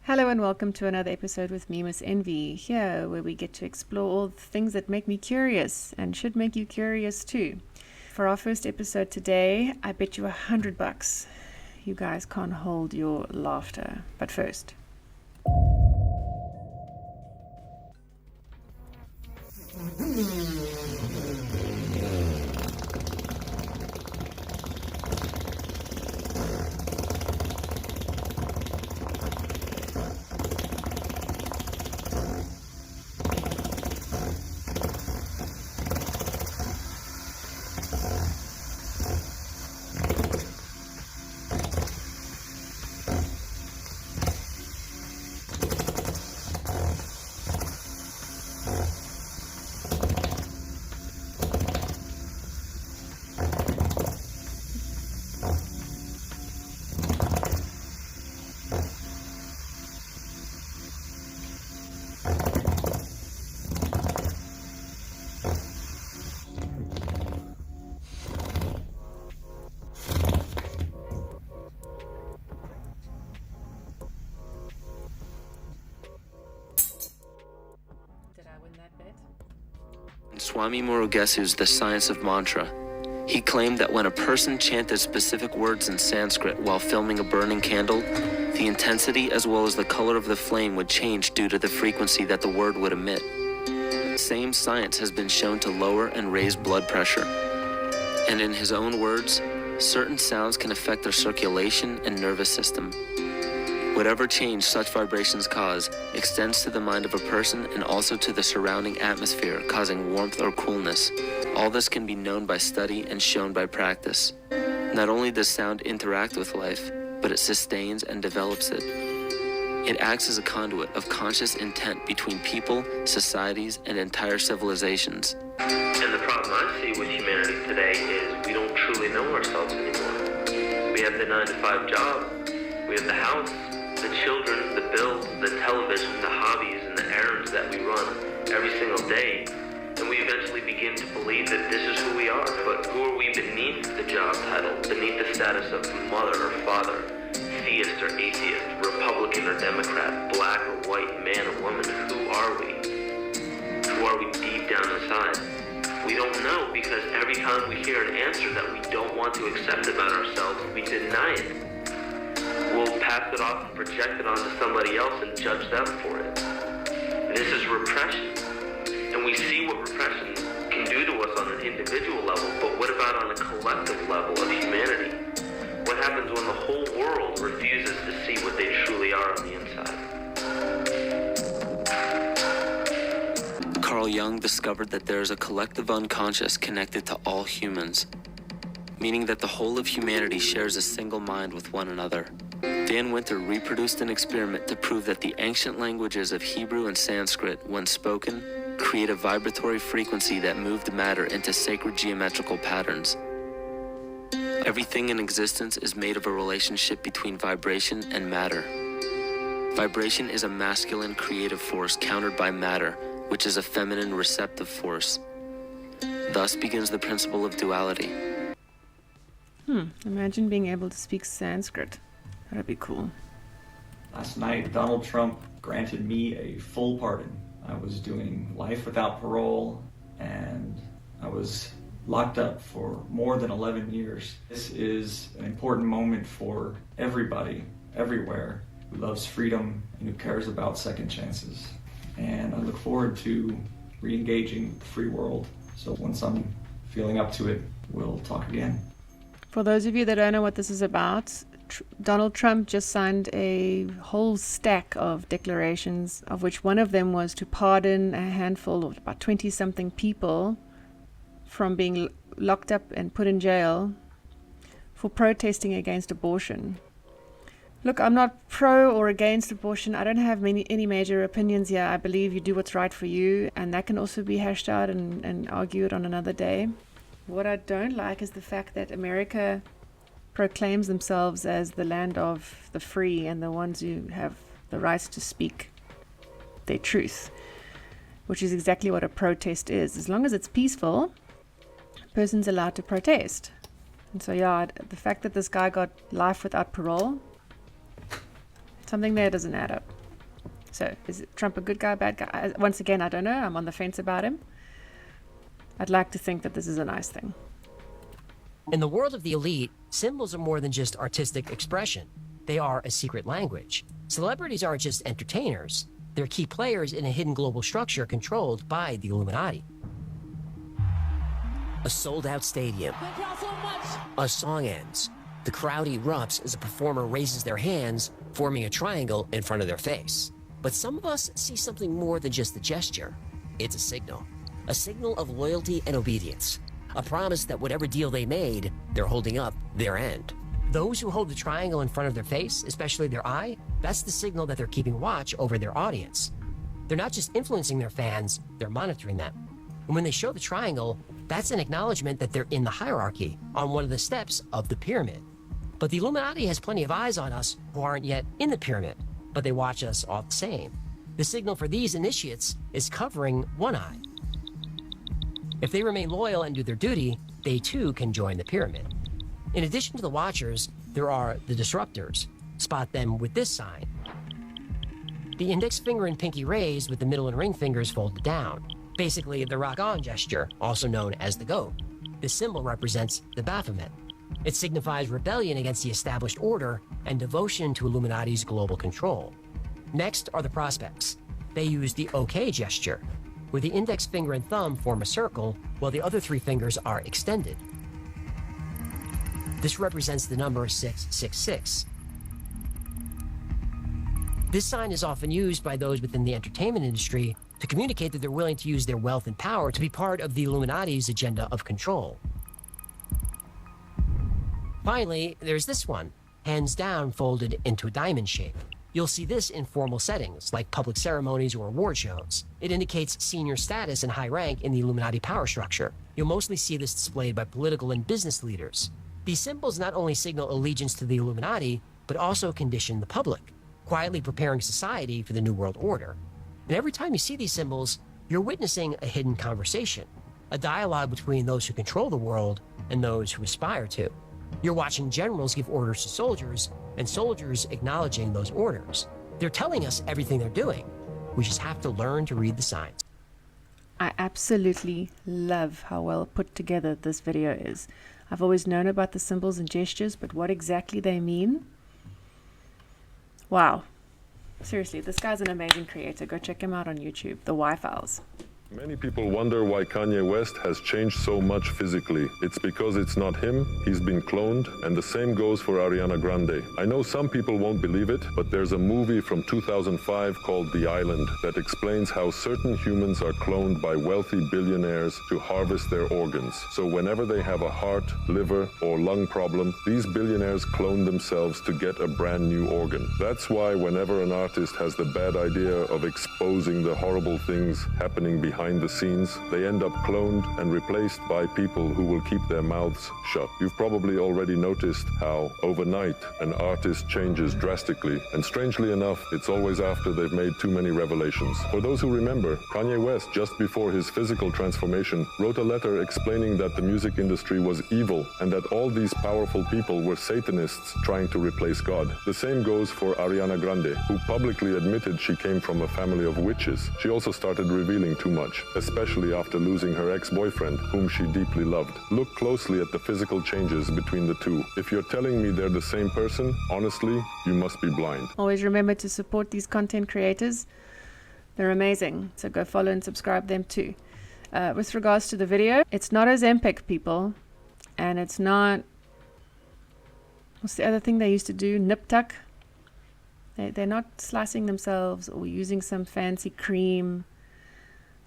Hello and welcome to another episode with me, Miss Envy, here where we get to explore all the things that make me curious and should make you curious too. For our first episode today, I bet you $100 you guys can't hold your laughter. But first, did I win that bet? Swami Murugesu's The Science of Mantra. He claimed that when a person chanted specific words in Sanskrit while filming a burning candle, the intensity as well as the color of the flame would change due to the frequency that the word would emit. Same science has been shown to lower and raise blood pressure. And in his own words, certain sounds can affect their circulation and nervous system. Whatever change such vibrations cause extends to the mind of a person and also to the surrounding atmosphere, causing warmth or coolness. All this can be known by study and shown by practice. Not only does sound interact with life, but it sustains and develops it. It acts as a conduit of conscious intent between people, societies, and entire civilizations. And the problem I see with humanity today is we don't truly know ourselves anymore. We have the 9-to-5 job, we have the house, the children, the bills, the television, the hobbies, and the errands that we run every single day, and we eventually begin to believe that this is who we are. But who are we beneath the job title, beneath the status of mother or father, theist or atheist, Republican or Democrat, black or white, man or woman? Who are we? Who are we deep down inside? We don't know, because every time we hear an answer that we don't want to accept about ourselves, we deny it. We'll pass it off and project it onto somebody else and judge them for it. This is repression. And we see what repression can do to us on an individual level, but what about on a collective level of humanity? What happens when the whole world refuses to see what they truly are on the inside? Carl Jung discovered that there is a collective unconscious connected to all humans, meaning that the whole of humanity shares a single mind with one another. Dan Winter reproduced an experiment to prove that the ancient languages of Hebrew and Sanskrit, when spoken, create a vibratory frequency that moved matter into sacred geometrical patterns. Everything in existence is made of a relationship between vibration and matter. Vibration is a masculine creative force countered by matter, which is a feminine receptive force. Thus begins the principle of duality. Imagine being able to speak Sanskrit. That'd be cool. Last night, Donald Trump granted me a full pardon. I was doing life without parole, and I was locked up for more than 11 years. This is an important moment for everybody, everywhere, who loves freedom and who cares about second chances. And I look forward to re-engaging the free world. So once I'm feeling up to it, we'll talk again. For those of you that don't know what this is about, Donald Trump just signed a whole stack of declarations, of which one of them was to pardon a handful of about 20-something people from being locked up and put in jail for protesting against abortion. Look, I'm not pro or against abortion. I don't have any major opinions here. I believe you do what's right for you, and that can also be hashed out and argued on another day. What I don't like is the fact that America proclaims themselves as the land of the free and the ones who have the right to speak their truth, which is exactly what a protest is. As long as it's peaceful, a person's allowed to protest. And so, yeah, the fact that this guy got life without parole, something there doesn't add up. So is Trump a good guy, bad guy? Once again, I don't know. I'm on the fence about him. I'd like to think that this is a nice thing. In the world of the elite, symbols are more than just artistic expression. They are a secret language. Celebrities aren't just entertainers. They're key players in a hidden global structure controlled by the Illuminati. A sold-out stadium. Thank y'all so much. A song ends. The crowd erupts as a performer raises their hands, forming a triangle in front of their face. But some of us see something more than just the gesture. It's a signal of loyalty and obedience. A promise that whatever deal they made, they're holding up their end. Those who hold the triangle in front of their face, especially their eye, that's the signal that they're keeping watch over their audience. They're not just influencing their fans, they're monitoring them. And when they show the triangle, that's an acknowledgement that they're in the hierarchy, on one of the steps of the pyramid. But the Illuminati has plenty of eyes on us who aren't yet in the pyramid, but they watch us all the same. The signal for these initiates is covering one eye. If they remain loyal and do their duty, they too can join the pyramid. In addition to the watchers, there are the disruptors. Spot them with this sign. The index finger and pinky raised with the middle and ring fingers folded down. Basically, the rock-on gesture, also known as the goat. This symbol represents the Baphomet. It signifies rebellion against the established order and devotion to Illuminati's global control. Next are the prospects. They use the OK gesture, where the index finger and thumb form a circle while the other three fingers are extended. This represents the number 666. This sign is often used by those within the entertainment industry to communicate that they're willing to use their wealth and power to be part of the Illuminati's agenda of control. Finally, there's this one, hands down folded into a diamond shape. You'll see this in formal settings, like public ceremonies or award shows. It indicates senior status and high rank in the Illuminati power structure. You'll mostly see this displayed by political and business leaders. These symbols not only signal allegiance to the Illuminati, but also condition the public, quietly preparing society for the New World Order. And every time you see these symbols, you're witnessing a hidden conversation, a dialogue between those who control the world and those who aspire to. You're watching generals give orders to soldiers, and soldiers acknowledging those orders. They're telling us everything they're doing. We just have to learn to read the signs. I absolutely love how well put together this video is. I've always known about the symbols and gestures, but what exactly they mean? Wow. Seriously, this guy's an amazing creator. Go check him out on YouTube, The Y-Files. Many people wonder why Kanye West has changed so much physically. It's because it's not him, he's been cloned, and the same goes for Ariana Grande. I know some people won't believe it, but there's a movie from 2005 called The Island that explains how certain humans are cloned by wealthy billionaires to harvest their organs. So whenever they have a heart, liver, or lung problem, these billionaires clone themselves to get a brand new organ. That's why whenever an artist has the bad idea of exposing the horrible things happening behind the scenes, they end up cloned and replaced by people who will keep their mouths shut. You've probably already noticed how overnight an artist changes drastically, and strangely enough, it's always after they've made too many revelations. For those who remember, Kanye West, just before his physical transformation, wrote a letter explaining that the music industry was evil and that all these powerful people were Satanists trying to replace God. The same goes for Ariana Grande, who publicly admitted she came from a family of witches. She also started revealing too much, especially after losing her ex-boyfriend, whom she deeply loved. Look closely at the physical changes between the two. If you're telling me they're the same person, honestly, you must be blind. Always remember to support these content creators. They're amazing, so go follow and subscribe them too. With regards to the video, it's not Ozempic, people, and it's not, what's the other thing they used to do? Nip tuck. They're not slicing themselves or using some fancy cream.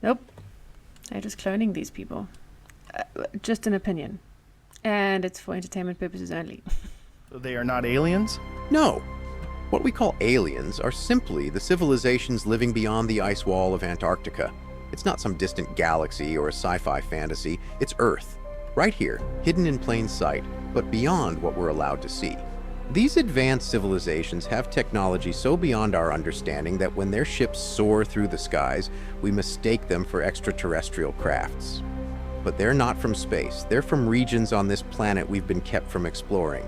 Nope. They're just cloning these people. Just an opinion. And it's for entertainment purposes only. So they are not aliens? No. What we call aliens are simply the civilizations living beyond the ice wall of Antarctica. It's not some distant galaxy or a sci-fi fantasy. It's Earth. Right here, hidden in plain sight, but beyond what we're allowed to see. These advanced civilizations have technology so beyond our understanding that when their ships soar through the skies, we mistake them for extraterrestrial crafts. But they're not from space. They're from regions on this planet we've been kept from exploring.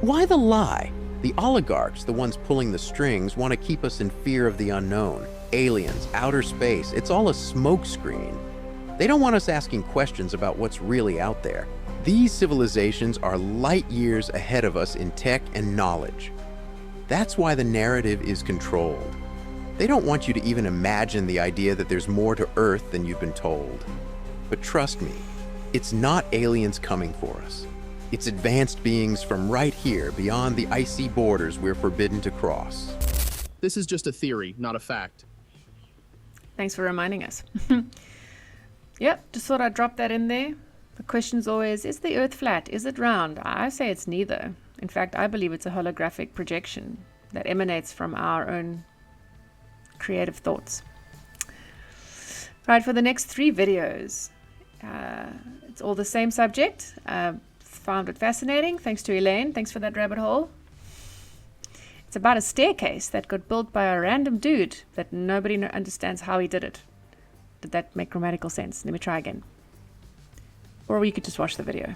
Why the lie? The oligarchs, the ones pulling the strings, want to keep us in fear of the unknown. Aliens, outer space, it's all a smokescreen. They don't want us asking questions about what's really out there. These civilizations are light years ahead of us in tech and knowledge. That's why the narrative is controlled. They don't want you to even imagine the idea that there's more to Earth than you've been told. But trust me, it's not aliens coming for us. It's advanced beings from right here, beyond the icy borders we're forbidden to cross. This is just a theory, not a fact. Thanks for reminding us. Yep, just thought I'd drop that in there. The question's always, is the Earth flat? Is it round? I say it's neither. In fact, I believe it's a holographic projection that emanates from our own creative thoughts. Right, for the next 3 videos, it's all the same subject. Found it fascinating. Thanks to Elaine. Thanks for that rabbit hole. It's about a staircase that got built by a random dude that nobody understands how he did it. Did that make grammatical sense? Let me try again. Or you could just watch the video.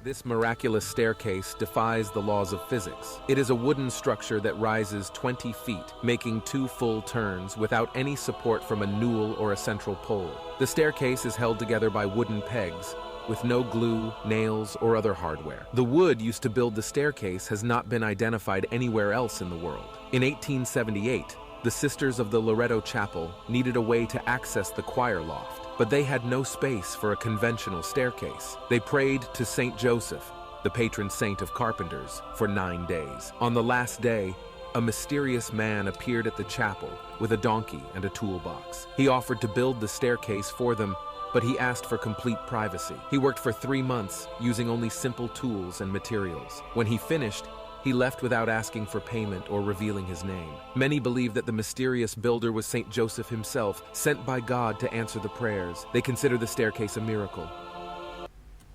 This miraculous staircase defies the laws of physics. It is a wooden structure that rises 20 feet, making 2 full turns without any support from a newel or a central pole. The staircase is held together by wooden pegs, with no glue, nails, or other hardware. The wood used to build the staircase has not been identified anywhere else in the world. In 1878, the Sisters of the Loretto Chapel needed a way to access the choir loft, but they had no space for a conventional staircase. They prayed to Saint Joseph, the patron saint of carpenters, for 9 days. On the last day, a mysterious man appeared at the chapel with a donkey and a toolbox. He offered to build the staircase for them, but he asked for complete privacy. He worked for 3 months using only simple tools and materials. When he finished, he left without asking for payment or revealing his name. Many believe that the mysterious builder was Saint Joseph himself, sent by God to answer the prayers. They consider the staircase a miracle.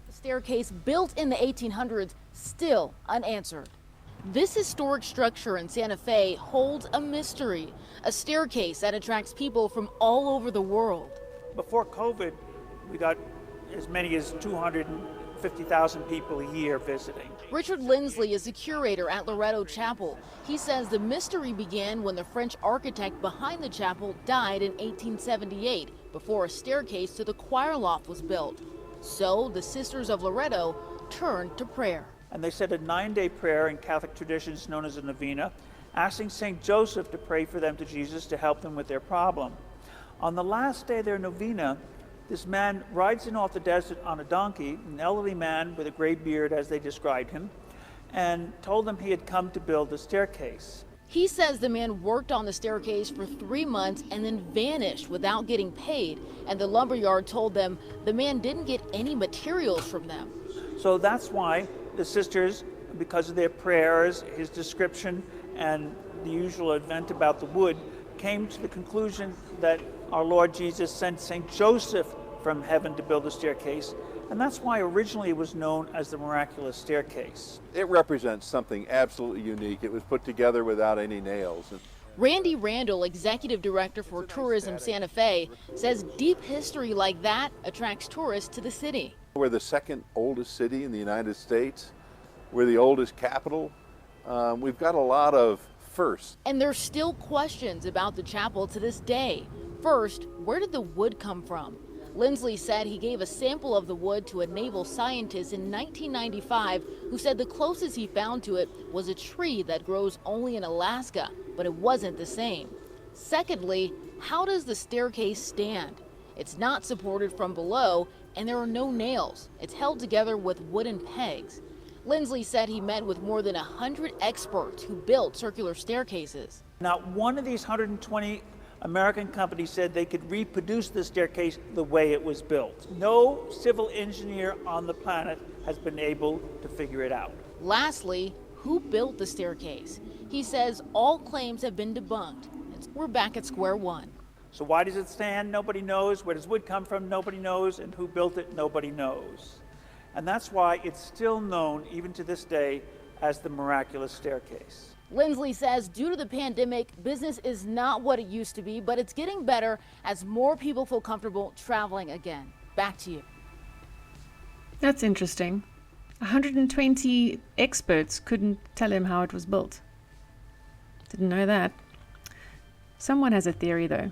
The staircase built in the 1800s, still unanswered. This historic structure in Santa Fe holds a mystery, a staircase that attracts people from all over the world. Before COVID, we got as many as 250,000 people a year visiting. Richard Lindsley is the curator at Loretto Chapel. He says the mystery began when the French architect behind the chapel died in 1878, before a staircase to the choir loft was built. So the Sisters of Loretto turned to prayer. And they said a 9-day prayer in Catholic traditions known as a novena, asking St. Joseph to pray for them to Jesus to help them with their problem. On the last day of their novena, this man rides in off the desert on a donkey, an elderly man with a gray beard as they described him, and told them he had come to build the staircase. He says the man worked on the staircase for 3 months and then vanished without getting paid, and the lumberyard told them the man didn't get any materials from them. So that's why the sisters, because of their prayers, his description, and the usual event about the wood, came to the conclusion that our Lord Jesus sent St. Joseph from heaven to build the staircase, and that's why originally it was known as the Miraculous Staircase. It represents something absolutely unique. It was put together without any nails. Randy Randall, executive director for Tourism Santa Fe, says deep history like that attracts tourists to the city. We're the second oldest city in the United States. We're the oldest capital. We've got a lot of firsts. And there's still questions about the chapel to this day. First, where did the wood come from? Lindsley said he gave a sample of the wood to a naval scientist in 1995 who said the closest he found to it was a tree that grows only in Alaska, but it wasn't the same. Secondly, how does the staircase stand? It's not supported from below, and there are no nails. It's held together with wooden pegs. Lindsley said he met with more than 100 experts who built circular staircases. Not one of these 120 American companies said they could reproduce the staircase the way it was built. No civil engineer on the planet has been able to figure it out. Lastly, who built the staircase? He says all claims have been debunked. We're back at square one. So why does it stand? Nobody knows. Where does wood come from? Nobody knows. And who built it? Nobody knows. And that's why it's still known, even to this day, as the Miraculous Staircase. Lindsley says due to the pandemic, business is not what it used to be, but it's getting better as more people feel comfortable traveling again. Back to you. That's interesting. 120 experts couldn't tell him how it was built. Didn't know that. Someone has a theory, though.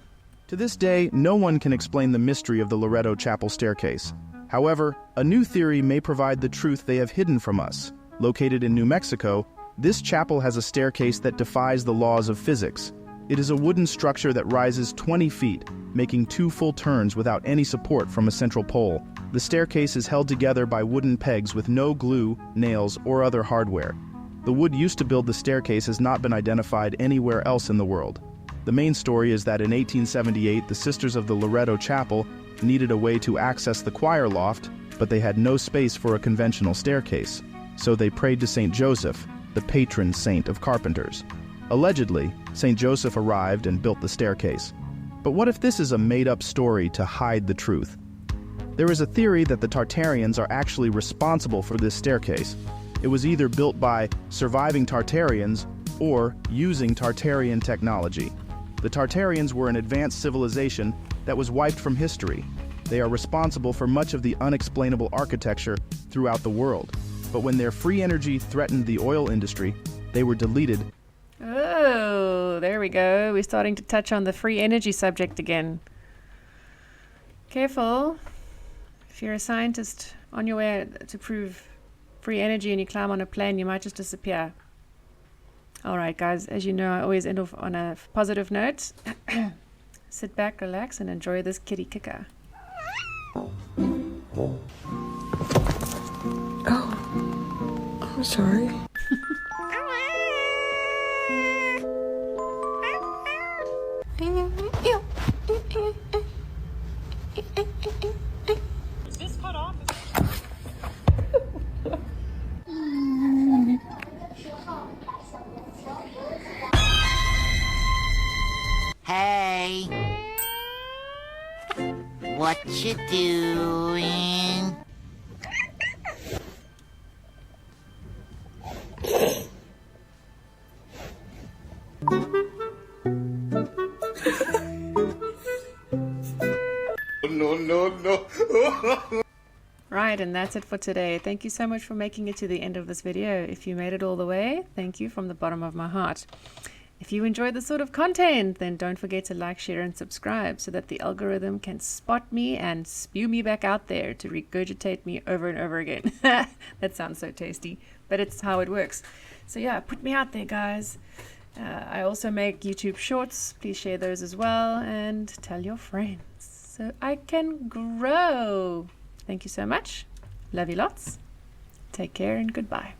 To this day, no one can explain the mystery of the Loretto Chapel staircase. However, a new theory may provide the truth they have hidden from us. Located in New Mexico, this chapel has a staircase that defies the laws of physics. It is a wooden structure that rises 20 feet, making 2 full turns without any support from a central pole. The staircase is held together by wooden pegs with no glue, nails, or other hardware. The wood used to build the staircase has not been identified anywhere else in the world. The main story is that in 1878, the Sisters of the Loretto Chapel needed a way to access the choir loft, but they had no space for a conventional staircase. So they prayed to St. Joseph, the patron saint of carpenters. Allegedly, St. Joseph arrived and built the staircase. But what if this is a made-up story to hide the truth? There is a theory that the Tartarians are actually responsible for this staircase. It was either built by surviving Tartarians or using Tartarian technology. The Tartarians were an advanced civilization that was wiped from history. They are responsible for much of the unexplainable architecture throughout the world. But when their free energy threatened the oil industry, they were deleted. Oh, there we go. We're starting to touch on the free energy subject again. Careful. If you're a scientist on your way to prove free energy and you climb on a plane, you might just disappear. All right, guys, as you know, I always end off on a positive note. Sit back, relax, and enjoy this kitty kicker. Oh, I'm sorry. Is this cut off? Hey, what you doing? No. Right, and that's it for today. Thank you so much for making it to the end of this video. If you made it all the way, thank you from the bottom of my heart. If you enjoyed this sort of content, then don't forget to like, share, and subscribe so that the algorithm can spot me and spew me back out there to regurgitate me over and over again. That sounds so tasty, but it's how it works. So yeah, put me out there, guys. I also make YouTube shorts. Please share those as well and tell your friends so I can grow. Thank you so much. Love you lots. Take care and goodbye.